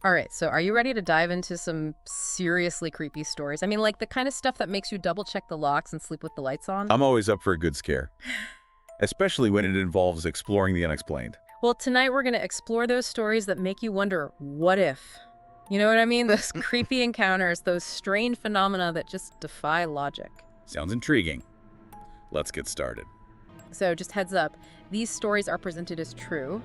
All right, so are you ready to dive into some seriously creepy stories? I mean, like the kind of stuff that makes you double check the locks and sleep with the lights on? I'm always up for a good scare, especially when it involves exploring the unexplained. Well, tonight we're going to explore those stories that make you wonder, what if? You know what I mean? Those creepy encounters, those strange phenomena that just defy logic. Sounds intriguing. Let's get started. So just heads up, these stories are presented as true.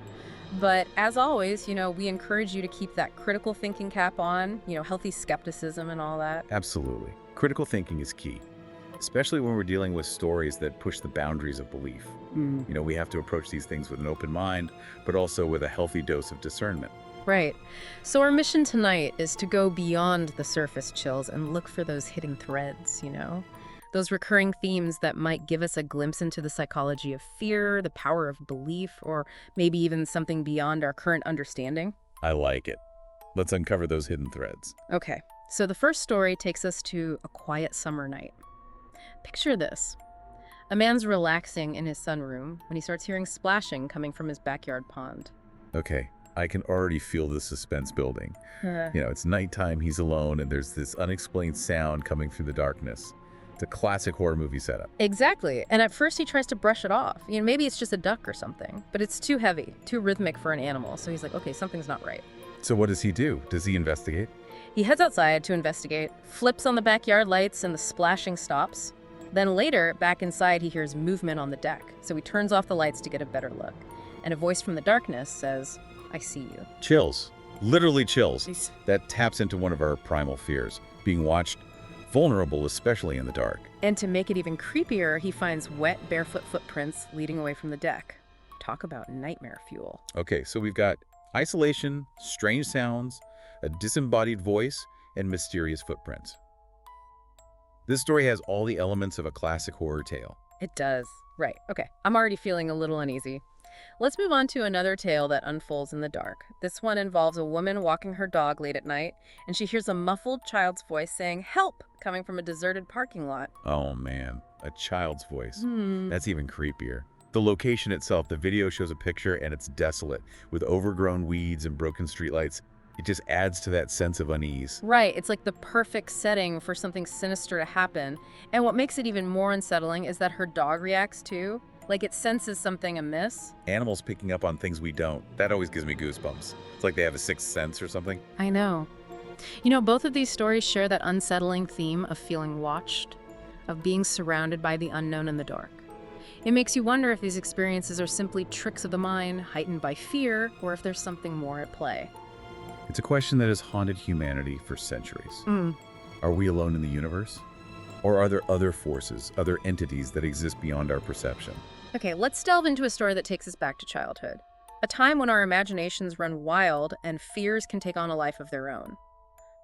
But as always, we encourage you to keep that critical thinking cap on, healthy skepticism and all that. Absolutely. Critical thinking is key, especially when we're dealing with stories that push the boundaries of belief. We have to approach these things with an open mind, but also with a healthy dose of discernment. Right. So our mission tonight is to go beyond the surface chills and look for those hidden threads, those recurring themes that might give us a glimpse into the psychology of fear, the power of belief, or maybe even something beyond our current understanding. I like it. Let's uncover those hidden threads. Okay, so the first story takes us to a quiet summer night. Picture this. A man's relaxing in his sunroom when he starts hearing splashing coming from his backyard pond. Okay, I can already feel the suspense building. It's nighttime, he's alone, and there's this unexplained sound coming through the darkness. It's a classic horror movie setup. Exactly. And at first he tries to brush it off. Maybe it's just a duck or something, but it's too heavy, too rhythmic for an animal. So he's like, okay, something's not right. So what does he do? Does he investigate? He heads outside to investigate, flips on the backyard lights, and the splashing stops. Then later, back inside, he hears movement on the deck. So he turns off the lights to get a better look. And a voice from the darkness says, I see you. Chills. Literally chills. Jeez. That taps into one of our primal fears, being watched, vulnerable, especially in the dark. And to make it even creepier, he finds wet, barefoot footprints leading away from the deck. Talk about nightmare fuel. Okay, so we've got isolation, strange sounds, a disembodied voice, and mysterious footprints. This story has all the elements of a classic horror tale. It does. Right. Okay. I'm already feeling a little uneasy. Let's move on to another tale that unfolds in the dark. This one involves a woman walking her dog late at night, and she hears a muffled child's voice saying, "Help!" coming from a deserted parking lot. Oh man, a child's voice. That's even creepier. The location itself, the video shows a picture and it's desolate, with overgrown weeds and broken streetlights. It just adds to that sense of unease. Right. It's like the perfect setting for something sinister to happen. And what makes it even more unsettling is that her dog reacts too. Like it senses something amiss. Animals picking up on things we don't. That always gives me goosebumps. It's like they have a sixth sense or something. I know. Both of these stories share that unsettling theme of feeling watched, of being surrounded by the unknown in the dark. It makes you wonder if these experiences are simply tricks of the mind, heightened by fear, or if there's something more at play. It's a question that has haunted humanity for centuries. Are we alone in the universe? Or are there other forces, other entities that exist beyond our perception? Okay, let's delve into a story that takes us back to childhood. A time when our imaginations run wild and fears can take on a life of their own.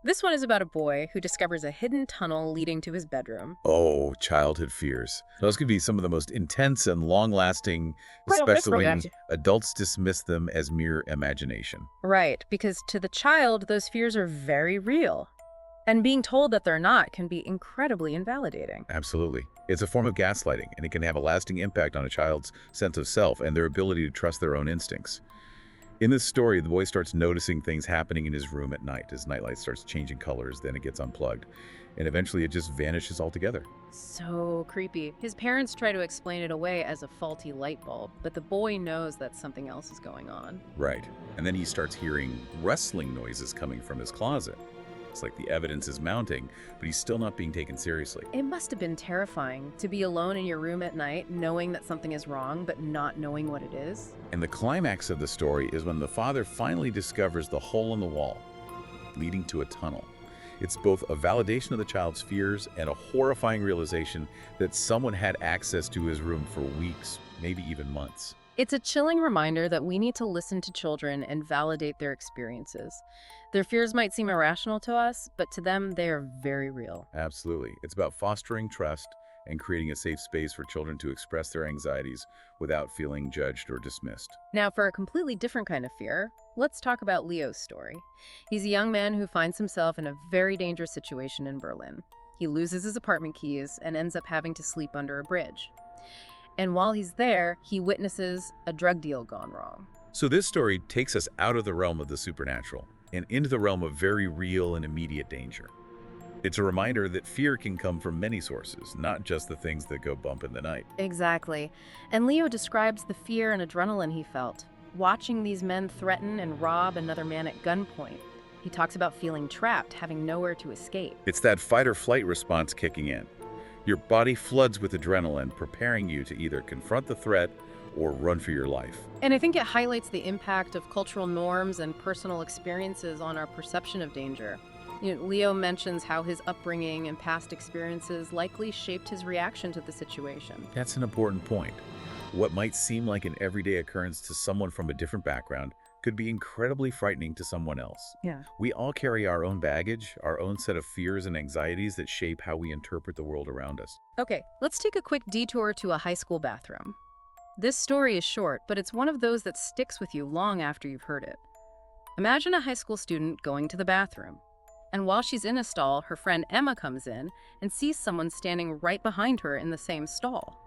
This one is about a boy who discovers a hidden tunnel leading to his bedroom. Oh, childhood fears. Those could be some of the most intense and long-lasting, especially when adults dismiss them as mere imagination. Right, because to the child, those fears are very real. And being told that they're not can be incredibly invalidating. Absolutely. It's a form of gaslighting, and it can have a lasting impact on a child's sense of self and their ability to trust their own instincts. In this story, the boy starts noticing things happening in his room at night. His nightlight starts changing colors, then it gets unplugged, and eventually it just vanishes altogether. So creepy. His parents try to explain it away as a faulty light bulb, but the boy knows that something else is going on. Right. And then he starts hearing rustling noises coming from his closet. It's like the evidence is mounting, but he's still not being taken seriously. It must have been terrifying to be alone in your room at night, knowing that something is wrong, but not knowing what it is. And the climax of the story is when the father finally discovers the hole in the wall, leading to a tunnel. It's both a validation of the child's fears and a horrifying realization that someone had access to his room for weeks, maybe even months. It's a chilling reminder that we need to listen to children and validate their experiences. Their fears might seem irrational to us, but to them, they are very real. Absolutely. It's about fostering trust and creating a safe space for children to express their anxieties without feeling judged or dismissed. Now, for a completely different kind of fear, let's talk about Leo's story. He's a young man who finds himself in a very dangerous situation in Berlin. He loses his apartment keys and ends up having to sleep under a bridge. And while he's there, he witnesses a drug deal gone wrong. So this story takes us out of the realm of the supernatural and into the realm of very real and immediate danger. It's a reminder that fear can come from many sources, not just the things that go bump in the night. Exactly. And Leo describes the fear and adrenaline he felt, watching these men threaten and rob another man at gunpoint. He talks about feeling trapped, having nowhere to escape. It's that fight or flight response kicking in. Your body floods with adrenaline, preparing you to either confront the threat or run for your life. And I think it highlights the impact of cultural norms and personal experiences on our perception of danger. Leo mentions how his upbringing and past experiences likely shaped his reaction to the situation. That's an important point. What might seem like an everyday occurrence to someone from a different background could be incredibly frightening to someone else. Yeah. We all carry our own baggage, our own set of fears and anxieties that shape how we interpret the world around us. Okay, let's take a quick detour to a high school bathroom. This story is short, but it's one of those that sticks with you long after you've heard it. Imagine a high school student going to the bathroom. And while she's in a stall, her friend Emma comes in and sees someone standing right behind her in the same stall.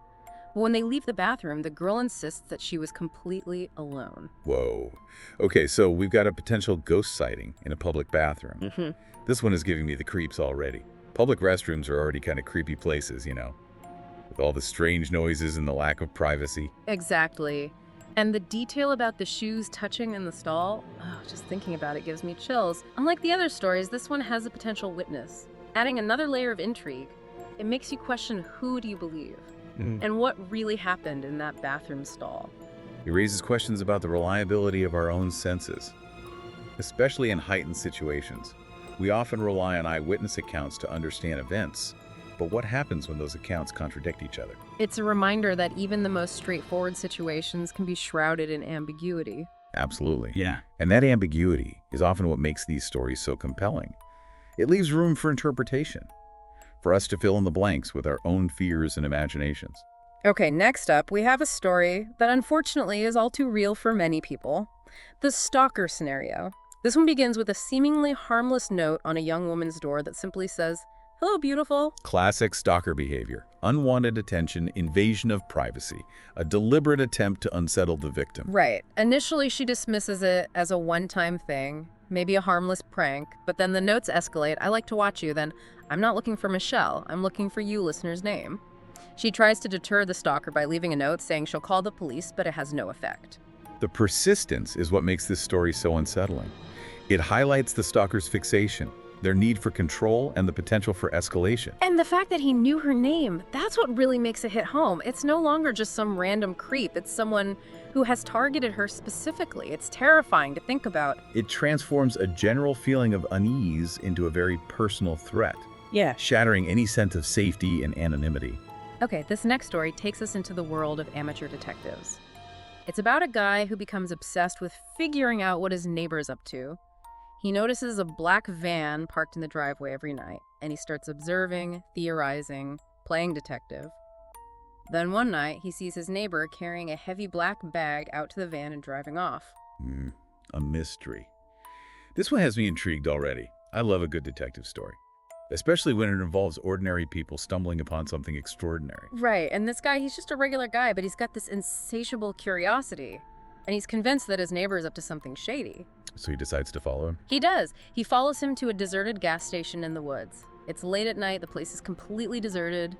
But when they leave the bathroom, the girl insists that she was completely alone. Whoa. Okay, so we've got a potential ghost sighting in a public bathroom. This one is giving me the creeps already. Public restrooms are already kind of creepy places, with all the strange noises and the lack of privacy. Exactly. And the detail about the shoes touching in the stall, just thinking about it gives me chills. Unlike the other stories, this one has a potential witness, adding another layer of intrigue. It makes you question, who do you believe? And what really happened in that bathroom stall? It raises questions about the reliability of our own senses, especially in heightened situations. We often rely on eyewitness accounts to understand events, but what happens when those accounts contradict each other? It's a reminder that even the most straightforward situations can be shrouded in ambiguity. Absolutely. Yeah. And that ambiguity is often what makes these stories so compelling. It leaves room for interpretation, for us to fill in the blanks with our own fears and imaginations. Okay, next up, we have a story that unfortunately is all too real for many people. The stalker scenario. This one begins with a seemingly harmless note on a young woman's door that simply says, "Hello, beautiful." Classic stalker behavior. Unwanted attention, invasion of privacy, a deliberate attempt to unsettle the victim. Right. Initially, she dismisses it as a one-time thing, maybe a harmless prank, but then the notes escalate. "I like to watch you," then, "I'm not looking for Michelle, I'm looking for you," listener's name. She tries to deter the stalker by leaving a note saying she'll call the police, but it has no effect. The persistence is what makes this story so unsettling. It highlights the stalker's fixation, their need for control, and the potential for escalation. And the fact that he knew her name, that's what really makes it hit home. It's no longer just some random creep. It's someone who has targeted her specifically. It's terrifying to think about. It transforms a general feeling of unease into a very personal threat, Yeah. shattering any sense of safety and anonymity. Okay, this next story takes us into the world of amateur detectives. It's about a guy who becomes obsessed with figuring out what his neighbor's up to. He notices a black van parked in the driveway every night, and he starts observing, theorizing, playing detective. Then one night, he sees his neighbor carrying a heavy black bag out to the van and driving off. A mystery. This one has me intrigued already. I love a good detective story, especially when it involves ordinary people stumbling upon something extraordinary. Right, and this guy, he's just a regular guy, but he's got this insatiable curiosity. And he's convinced that his neighbor is up to something shady. So he decides to follow him. He does. He follows him to a deserted gas station in the woods. It's late at night, the place is completely deserted.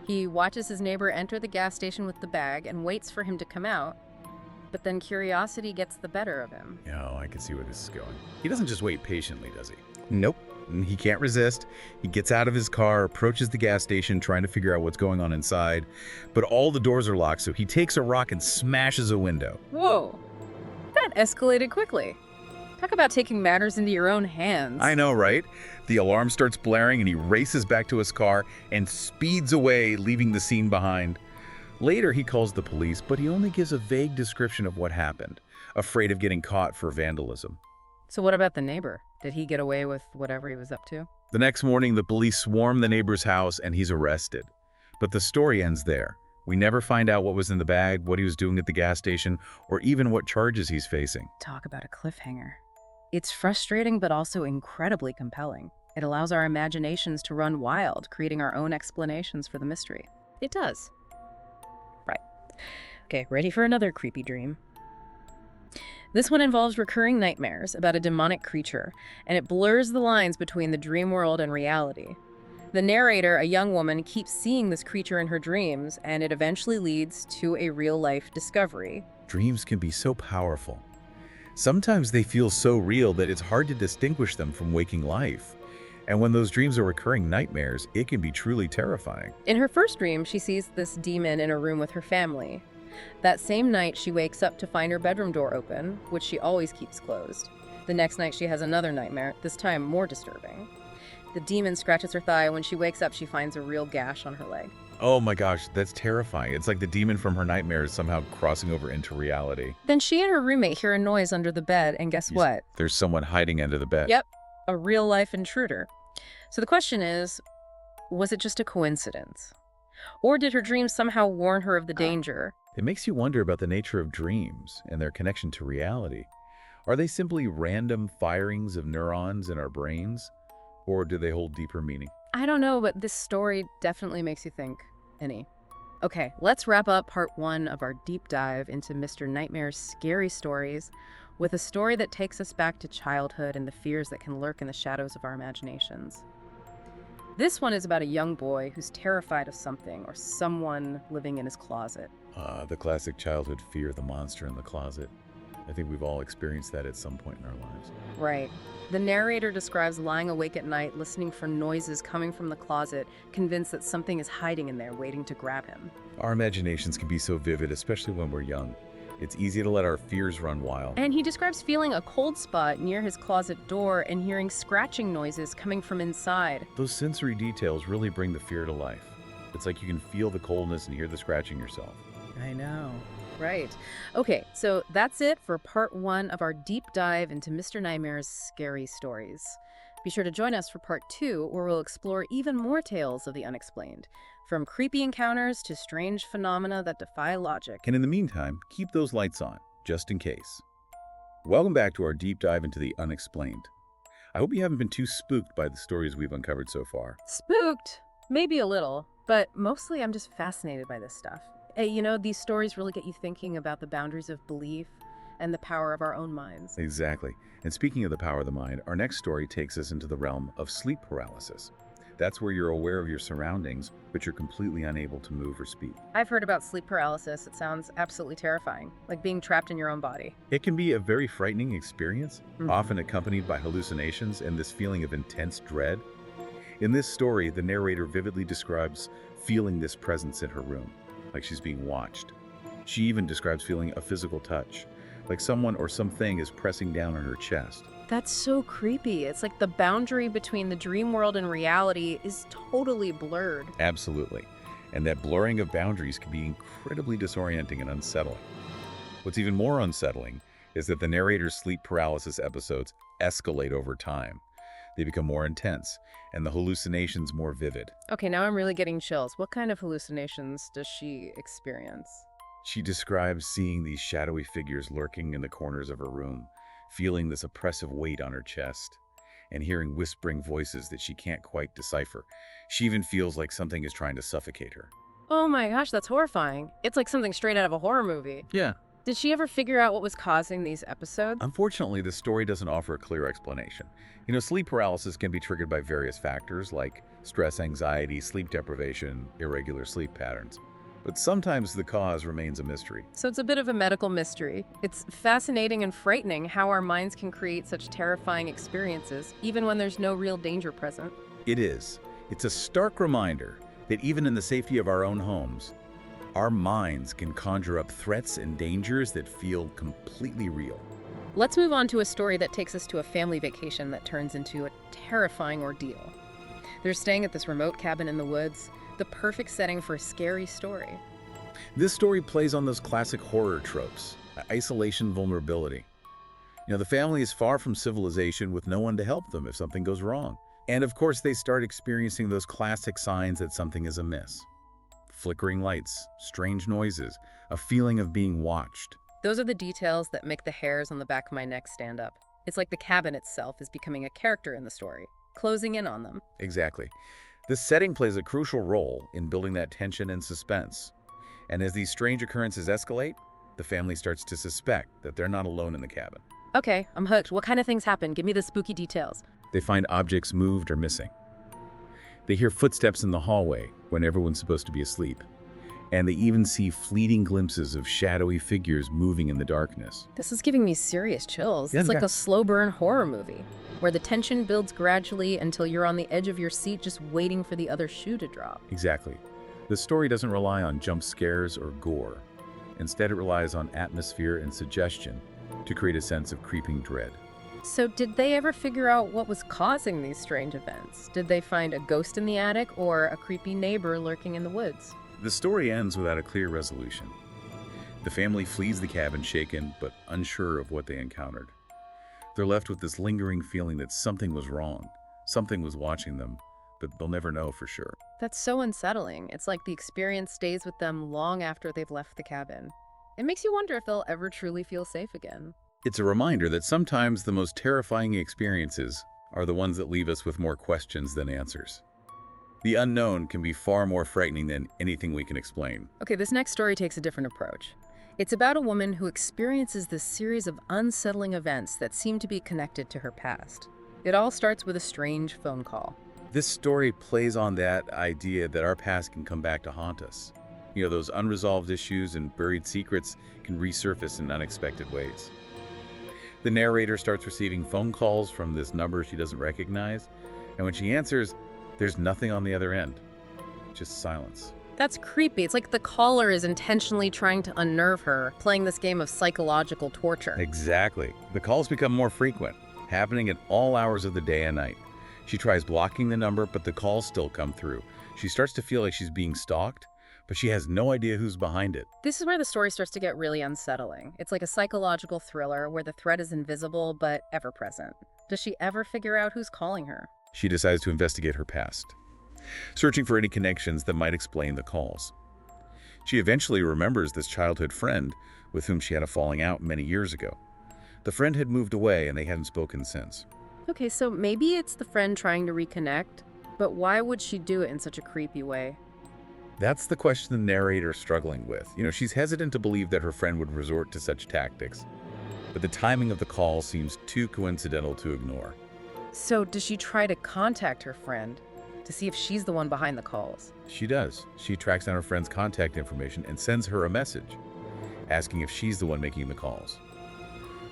He watches his neighbor enter the gas station with the bag and waits for him to come out. But then curiosity gets the better of him. Oh, I can see where this is going. He doesn't just wait patiently, does he? Nope. He can't resist. He gets out of his car, approaches the gas station, trying to figure out what's going on inside. But all the doors are locked, so he takes a rock and smashes a window. Whoa. That escalated quickly. Talk about taking matters into your own hands. I know, right? The alarm starts blaring and he races back to his car and speeds away, leaving the scene behind. Later, he calls the police, but he only gives a vague description of what happened, afraid of getting caught for vandalism. So what about the neighbor? Did he get away with whatever he was up to? The next morning, the police swarm the neighbor's house and he's arrested. But the story ends there. We never find out what was in the bag, what he was doing at the gas station, or even what charges he's facing. Talk about a cliffhanger. It's frustrating, but also incredibly compelling. It allows our imaginations to run wild, creating our own explanations for the mystery. It does. Right. Okay, ready for another creepy dream? This one involves recurring nightmares about a demonic creature, and it blurs the lines between the dream world and reality. The narrator, a young woman, keeps seeing this creature in her dreams, and it eventually leads to a real-life discovery. Dreams can be so powerful. Sometimes they feel so real that it's hard to distinguish them from waking life. And when those dreams are recurring nightmares, it can be truly terrifying. In her first dream, she sees this demon in a room with her family. That same night, she wakes up to find her bedroom door open, which she always keeps closed. The next night, she has another nightmare, this time more disturbing. The demon scratches her thigh. When she wakes up, she finds a real gash on her leg. Oh my gosh, that's terrifying. It's like the demon from her nightmares somehow crossing over into reality. Then she and her roommate hear a noise under the bed, and guess what? There's someone hiding under the bed. Yep, a real-life intruder. So the question is, was it just a coincidence? Or did her dreams somehow warn her of the danger? It makes you wonder about the nature of dreams and their connection to reality. Are they simply random firings of neurons in our brains? Or do they hold deeper meaning? I don't know, but this story definitely makes you think, Annie. Okay, let's wrap up part 1 of our deep dive into Mr. Nightmare's scary stories with a story that takes us back to childhood and the fears that can lurk in the shadows of our imaginations. This one is about a young boy who's terrified of something or someone living in his closet. The classic childhood fear, the monster in the closet. I think we've all experienced that at some point in our lives. Right. The narrator describes lying awake at night, listening for noises coming from the closet, convinced that something is hiding in there, waiting to grab him. Our imaginations can be so vivid, especially when we're young. It's easy to let our fears run wild. And he describes feeling a cold spot near his closet door and hearing scratching noises coming from inside. Those sensory details really bring the fear to life. It's like you can feel the coldness and hear the scratching yourself. I know. Right. Okay, so that's it for part 1 of our deep dive into Mr. Nightmare's scary stories. Be sure to join us for part 2, where we'll explore even more tales of the unexplained, from creepy encounters to strange phenomena that defy logic. And in the meantime, keep those lights on, just in case. Welcome back to our deep dive into the unexplained. I hope you haven't been too spooked by the stories we've uncovered so far. Spooked? Maybe a little, but mostly I'm just fascinated by this stuff. You know, these stories really get you thinking about the boundaries of belief and the power of our own minds. Exactly. And speaking of the power of the mind, our next story takes us into the realm of sleep paralysis. That's where you're aware of your surroundings, but you're completely unable to move or speak. I've heard about sleep paralysis. It sounds absolutely terrifying, like being trapped in your own body. It can be a very frightening experience, often accompanied by hallucinations and this feeling of intense dread. In this story, the narrator vividly describes feeling this presence in her room, like she's being watched. She even describes feeling a physical touch, like someone or something is pressing down on her chest. That's so creepy. It's like the boundary between the dream world and reality is totally blurred. Absolutely. And that blurring of boundaries can be incredibly disorienting and unsettling. What's even more unsettling is that the narrator's sleep paralysis episodes escalate over time. They become more intense, and the hallucinations more vivid. Okay, now I'm really getting chills. What kind of hallucinations does she experience? She describes seeing these shadowy figures lurking in the corners of her room, feeling this oppressive weight on her chest, and hearing whispering voices that she can't quite decipher. She even feels like something is trying to suffocate her. Oh my gosh, that's horrifying. It's like something straight out of a horror movie. Yeah. Did she ever figure out what was causing these episodes? Unfortunately, the story doesn't offer a clear explanation. You know, sleep paralysis can be triggered by various factors like stress, anxiety, sleep deprivation, irregular sleep patterns. But sometimes the cause remains a mystery. So it's a bit of a medical mystery. It's fascinating and frightening how our minds can create such terrifying experiences, even when there's no real danger present. It is. It's a stark reminder that even in the safety of our own homes, our minds can conjure up threats and dangers that feel completely real. Let's move on to a story that takes us to a family vacation that turns into a terrifying ordeal. They're staying at this remote cabin in the woods, the perfect setting for a scary story. This story plays on those classic horror tropes, isolation, vulnerability. You know, the family is far from civilization with no one to help them if something goes wrong. And of course, they start experiencing those classic signs that something is amiss. Flickering lights, strange noises, a feeling of being watched. Those are the details that make the hairs on the back of my neck stand up. It's like the cabin itself is becoming a character in the story, closing in on them. Exactly. This setting plays a crucial role in building that tension and suspense. And as these strange occurrences escalate, the family starts to suspect that they're not alone in the cabin. Okay, I'm hooked. What kind of things happen? Give me the spooky details. They find objects moved or missing. They hear footsteps in the hallway when everyone's supposed to be asleep. And they even see fleeting glimpses of shadowy figures moving in the darkness. This is giving me serious chills. Yeah, It's like yeah. a slow burn horror movie, where the tension builds gradually until you're on the edge of your seat just waiting for the other shoe to drop. Exactly. The story doesn't rely on jump scares or gore. Instead, it relies on atmosphere and suggestion to create a sense of creeping dread. So did they ever figure out what was causing these strange events? Did they find a ghost in the attic or a creepy neighbor lurking in the woods? The story ends without a clear resolution. The family flees the cabin shaken but unsure of what they encountered. They're left with this lingering feeling that something was wrong, something was watching them, but they'll never know for sure. That's so unsettling. It's like the experience stays with them long after they've left the cabin. It makes you wonder if they'll ever truly feel safe again. It's a reminder that sometimes the most terrifying experiences are the ones that leave us with more questions than answers. The unknown can be far more frightening than anything we can explain. Okay, this next story takes a different approach. It's about a woman who experiences this series of unsettling events that seem to be connected to her past. It all starts with a strange phone call. This story plays on that idea that our past can come back to haunt us. Those unresolved issues and buried secrets can resurface in unexpected ways. The narrator starts receiving phone calls from this number she doesn't recognize, and when she answers, there's nothing on the other end, just silence. That's creepy. It's like the caller is intentionally trying to unnerve her, playing this game of psychological torture. Exactly. The calls become more frequent, happening at all hours of the day and night. She tries blocking the number, but the calls still come through. She starts to feel like she's being stalked, but she has no idea who's behind it. This is where the story starts to get really unsettling. It's like a psychological thriller where the threat is invisible but ever present. Does she ever figure out who's calling her? She decides to investigate her past, searching for any connections that might explain the calls. She eventually remembers this childhood friend with whom she had a falling out many years ago. The friend had moved away and they hadn't spoken since. Okay, so maybe it's the friend trying to reconnect, but why would she do it in such a creepy way? That's the question the narrator's struggling with. She's hesitant to believe that her friend would resort to such tactics, but the timing of the call seems too coincidental to ignore. So does she try to contact her friend to see if she's the one behind the calls? She does. She tracks down her friend's contact information and sends her a message, asking if she's the one making the calls.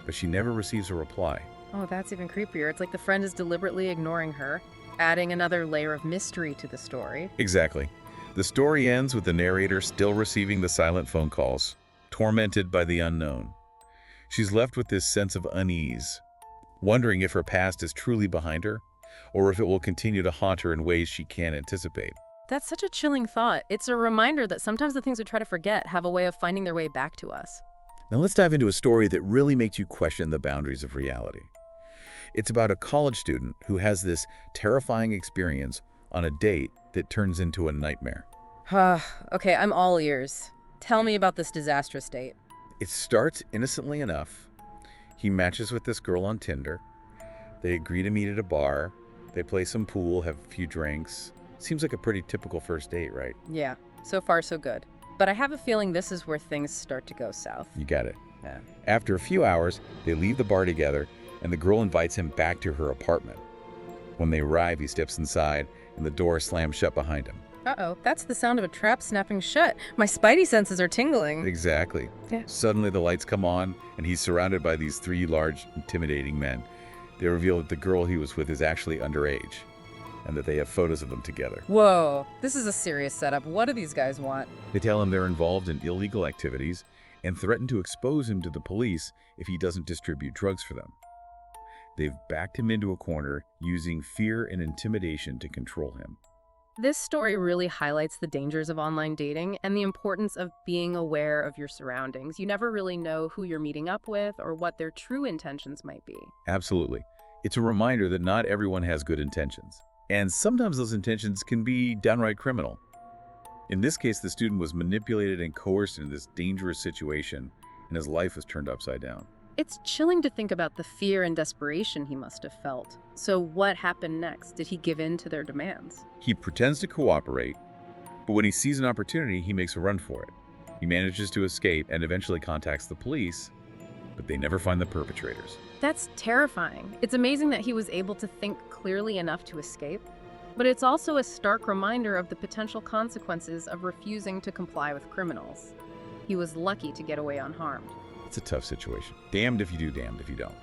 But she never receives a reply. Oh, that's even creepier. It's like the friend is deliberately ignoring her, adding another layer of mystery to the story. Exactly. The story ends with the narrator still receiving the silent phone calls, tormented by the unknown. She's left with this sense of unease, wondering if her past is truly behind her, or if it will continue to haunt her in ways she can't anticipate. That's such a chilling thought. It's a reminder that sometimes the things we try to forget have a way of finding their way back to us. Now let's dive into a story that really makes you question the boundaries of reality. It's about a college student who has this terrifying experience on a date that turns into a nightmare. Okay, I'm all ears. Tell me about this disastrous date. It starts innocently enough. He matches with this girl on Tinder. They agree to meet at a bar. They play some pool, have a few drinks. Seems like a pretty typical first date, right? Yeah, so far so good. But I have a feeling this is where things start to go south. You got it. Yeah. After a few hours, they leave the bar together, and the girl invites him back to her apartment. When they arrive, he steps inside, and the door slams shut behind him. Uh-oh, that's the sound of a trap snapping shut. My spidey senses are tingling. Exactly. Yeah. Suddenly, the lights come on, and he's surrounded by these three large, intimidating men. They reveal that the girl he was with is actually underage, and that they have photos of them together. Whoa, this is a serious setup. What do these guys want? They tell him they're involved in illegal activities and threaten to expose him to the police if he doesn't distribute drugs for them. They've backed him into a corner, using fear and intimidation to control him. This story really highlights the dangers of online dating and the importance of being aware of your surroundings. You never really know who you're meeting up with or what their true intentions might be. Absolutely. It's a reminder that not everyone has good intentions, and sometimes those intentions can be downright criminal. In this case, the student was manipulated and coerced into this dangerous situation, and his life was turned upside down. It's chilling to think about the fear and desperation he must have felt. So what happened next? Did he give in to their demands? He pretends to cooperate, but when he sees an opportunity, he makes a run for it. He manages to escape and eventually contacts the police, but they never find the perpetrators. That's terrifying. It's amazing that he was able to think clearly enough to escape, but it's also a stark reminder of the potential consequences of refusing to comply with criminals. He was lucky to get away unharmed. It's a tough situation. Damned if you do, damned if you don't.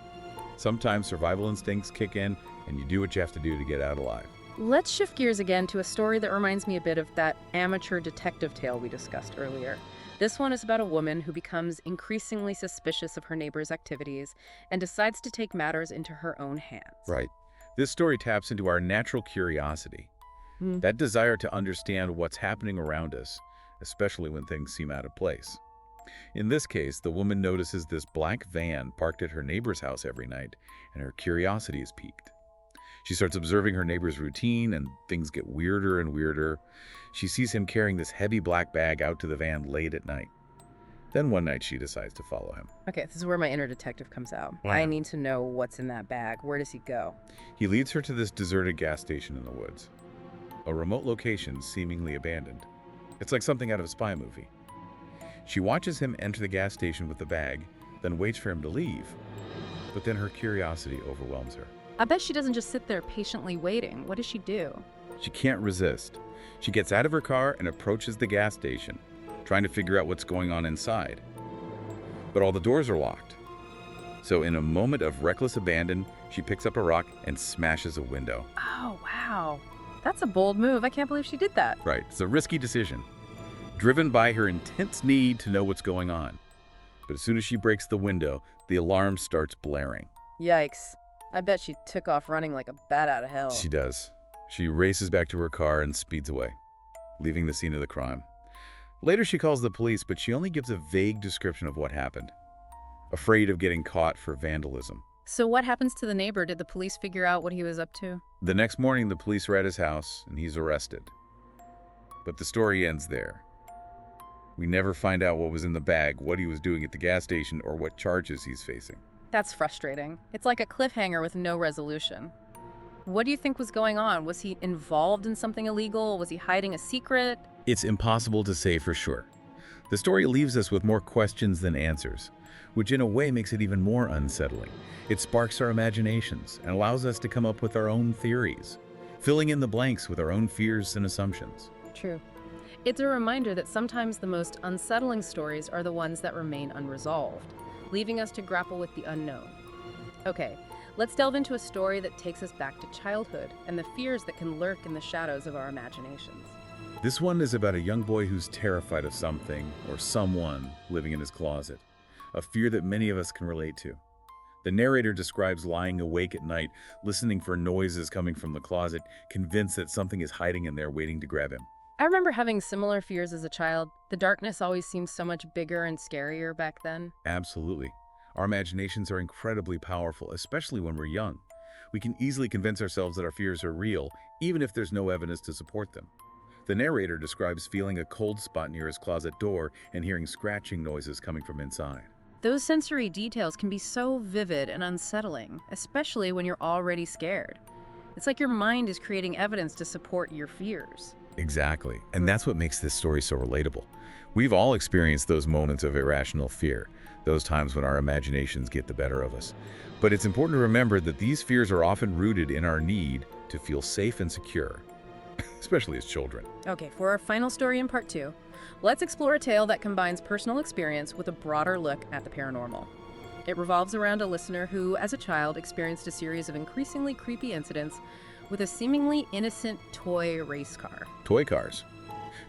Sometimes survival instincts kick in, and you do what you have to do to get out alive. Let's shift gears again to a story that reminds me a bit of that amateur detective tale we discussed earlier. This one is about a woman who becomes increasingly suspicious of her neighbor's activities and decides to take matters into her own hands. Right. This story taps into our natural curiosity, that desire to understand what's happening around us, especially when things seem out of place. In this case, the woman notices this black van parked at her neighbor's house every night, and her curiosity is piqued. She starts observing her neighbor's routine, and things get weirder and weirder. She sees him carrying this heavy black bag out to the van late at night. Then one night she decides to follow him. Okay, this is where my inner detective comes out. Wow. I need to know what's in that bag. Where does he go? He leads her to this deserted gas station in the woods, a remote location seemingly abandoned. It's like something out of a spy movie. She watches him enter the gas station with the bag, then waits for him to leave. But then her curiosity overwhelms her. I bet she doesn't just sit there patiently waiting. What does she do? She can't resist. She gets out of her car and approaches the gas station, trying to figure out what's going on inside. But all the doors are locked. So in a moment of reckless abandon, she picks up a rock and smashes a window. Oh, wow. That's a bold move. I can't believe she did that. Right, it's a risky decision, driven by her intense need to know what's going on. But as soon as she breaks the window, the alarm starts blaring. Yikes. I bet she took off running like a bat out of hell. She does. She races back to her car and speeds away, leaving the scene of the crime. Later she calls the police, but she only gives a vague description of what happened, afraid of getting caught for vandalism. So what happens to the neighbor? Did the police figure out what he was up to? The next morning, the police are at his house, and he's arrested. But the story ends there. We never find out what was in the bag, what he was doing at the gas station, or what charges he's facing. That's frustrating. It's like a cliffhanger with no resolution. What do you think was going on? Was he involved in something illegal? Was he hiding a secret? It's impossible to say for sure. The story leaves us with more questions than answers, which in a way makes it even more unsettling. It sparks our imaginations and allows us to come up with our own theories, filling in the blanks with our own fears and assumptions. True. It's a reminder that sometimes the most unsettling stories are the ones that remain unresolved, leaving us to grapple with the unknown. Okay, let's delve into a story that takes us back to childhood and the fears that can lurk in the shadows of our imaginations. This one is about a young boy who's terrified of something or someone living in his closet, a fear that many of us can relate to. The narrator describes lying awake at night, listening for noises coming from the closet, convinced that something is hiding in there waiting to grab him. I remember having similar fears as a child. The darkness always seemed so much bigger and scarier back then. Absolutely. Our imaginations are incredibly powerful, especially when we're young. We can easily convince ourselves that our fears are real, even if there's no evidence to support them. The narrator describes feeling a cold spot near his closet door and hearing scratching noises coming from inside. Those sensory details can be so vivid and unsettling, especially when you're already scared. It's like your mind is creating evidence to support your fears. Exactly, and that's what makes this story so relatable. We've all experienced those moments of irrational fear, those times when our imaginations get the better of us. But it's important to remember that these fears are often rooted in our need to feel safe and secure, especially as children. Okay, for our final story in part 2, let's explore a tale that combines personal experience with a broader look at the paranormal. It revolves around a listener who, as a child, experienced a series of increasingly creepy incidents with a seemingly innocent toy race car. Toy cars.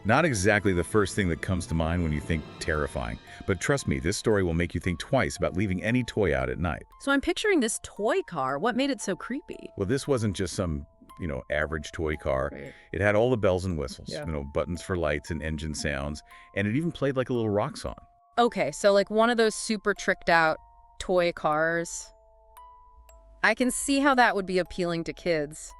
Not exactly the first thing that comes to mind when you think terrifying, but trust me, this story will make you think twice about leaving any toy out at night. So I'm picturing this toy car. What made it so creepy? Well, this wasn't just some, average toy car. Right. It had all the bells and whistles, Yeah. buttons for lights and engine sounds, and it even played like a little rock song. Okay, so like one of those super tricked out toy cars. I can see how that would be appealing to kids.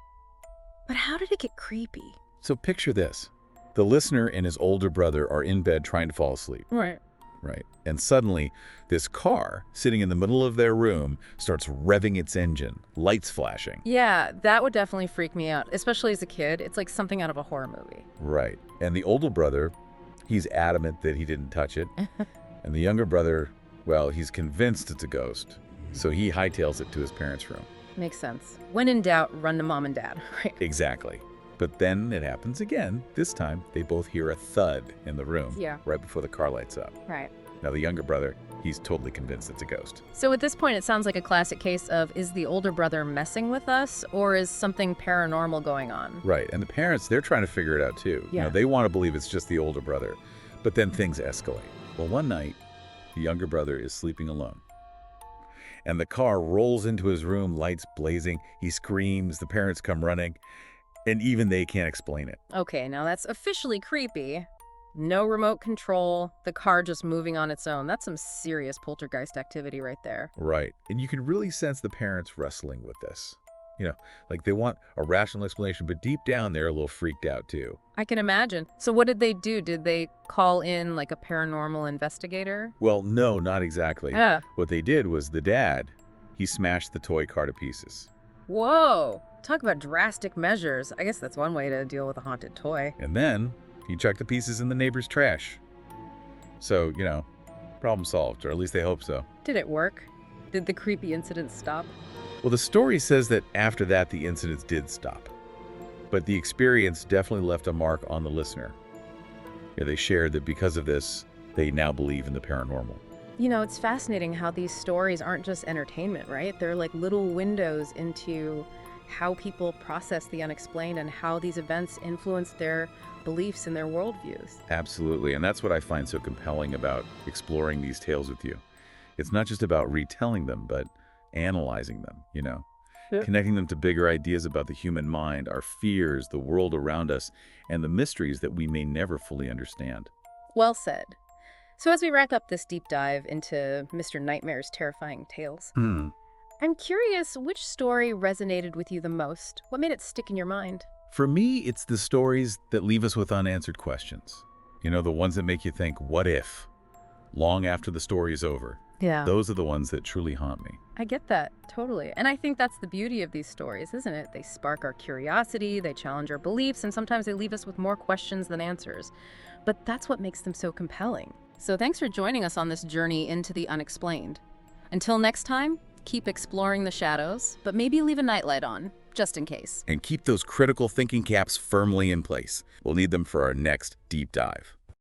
But how did it get creepy? So picture this. The listener and his older brother are in bed trying to fall asleep. Right. Right. And suddenly, this car, sitting in the middle of their room, starts revving its engine, lights flashing. Yeah, that would definitely freak me out, especially as a kid. It's like something out of a horror movie. Right. And the older brother, He's adamant that he didn't touch it. And the younger brother, well, he's convinced it's a ghost. So he hightails it to his parents' room. Makes sense. When in doubt, run to mom and dad, right? Exactly. But then it happens again. This time, they both hear a thud in the room right before the car lights up. Right. Now, the younger brother, he's totally convinced it's a ghost. So at this point, it sounds like a classic case of, is the older brother messing with us, or is something paranormal going on? Right. And the parents, they're trying to figure it out, too. Yeah. They want to believe it's just the older brother. But then things escalate. Well, one night, the younger brother is sleeping alone. And the car rolls into his room, lights blazing. He screams. The parents come running. And even they can't explain it. Okay, now that's officially creepy. No remote control, the car just moving on its own. That's some serious poltergeist activity right there. Right. And you can really sense the parents wrestling with this. Like they want a rational explanation, but deep down they're a little freaked out too. I can imagine. So what did they do? Did they call in like a paranormal investigator? Well, no, not exactly. What they did was the dad, he smashed the toy car to pieces. Whoa! Talk about drastic measures. I guess that's one way to deal with a haunted toy. And then he chucked the pieces in the neighbor's trash. So, problem solved, or at least they hope so. Did it work? Did the creepy incident stop? Well, the story says that after that, the incidents did stop. But the experience definitely left a mark on the listener. They shared that because of this, they now believe in the paranormal. It's fascinating how these stories aren't just entertainment, right? They're like little windows into how people process the unexplained and how these events influence their beliefs and their worldviews. Absolutely, and that's what I find so compelling about exploring these tales with you. It's not just about retelling them, but analyzing them, connecting them to bigger ideas about the human mind, our fears, the world around us, and the mysteries that we may never fully understand. Well said. So as we wrap up this deep dive into Mr. Nightmare's terrifying tales, I'm curious, which story resonated with you the most? What made it stick in your mind? For me, it's the stories that leave us with unanswered questions. The ones that make you think, what if? Long after the story is over. Yeah. Those are the ones that truly haunt me. I get that, totally. And I think that's the beauty of these stories, isn't it? They spark our curiosity, they challenge our beliefs, and sometimes they leave us with more questions than answers. But that's what makes them so compelling. So thanks for joining us on this journey into the unexplained. Until next time, keep exploring the shadows, but maybe leave a nightlight on, just in case. And keep those critical thinking caps firmly in place. We'll need them for our next deep dive.